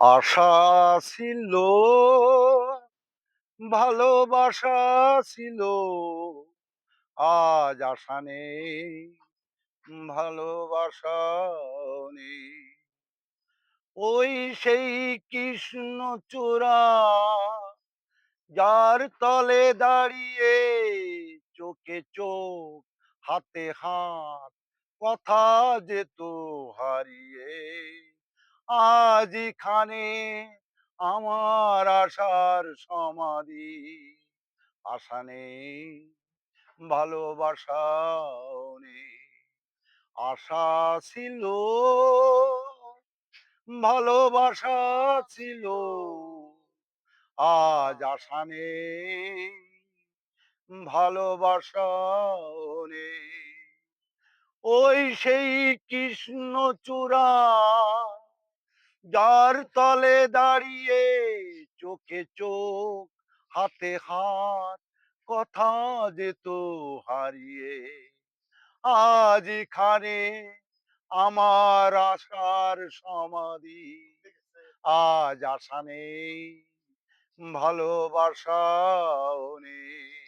আশা ছিল, ভালোবাসা ছিল, আজ আশা নেই, ভালোবাসাও নেই। ওই সেই কৃষ্ণচূড়া, যার তলে দাঁড়িয়ে চোখে চোখ, হাতে হাত, কথা যেত হারিয়ে। আজ এখানে আমার আশার সমাধি, আশা নেই, ভালোবাসাও নেই। আশা ছিল, ভালোবাসা ছিল, আজ আশা নেই, ভালোবাসাও নেই। ওই সেই কৃষ্ণচূড়া, যার তলে দাঁড়িয়ে চোখে চোখ, হাতে হাত, কথা যেত হারিয়ে। আজ এখানে আমার আশার সমাধি, আজ আশা নেই, ভালোবাসাও নেই।